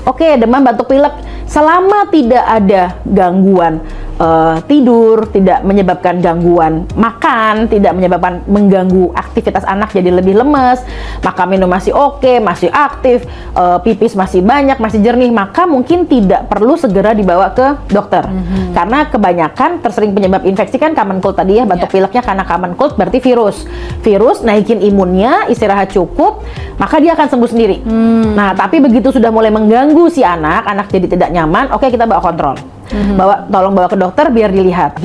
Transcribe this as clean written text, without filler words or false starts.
Oke, demam, batuk, pilek, selama tidak ada gangguan tidur, tidak menyebabkan gangguan makan, tidak menyebabkan mengganggu aktivitas anak jadi lebih lemes, maka minum masih oke, masih aktif, pipis masih banyak, masih jernih, maka mungkin tidak perlu segera dibawa ke dokter. Karena kebanyakan tersering penyebab infeksi kan common cold tadi ya, batuk pileknya karena common cold berarti virus. Virus naikin imunnya, istirahat cukup, maka dia akan sembuh sendiri. Nah, tapi begitu sudah mulai mengganggu si anak jadi tidak nyaman, oke kita bawa kontrol. Tolong bawa ke dokter biar dilihat.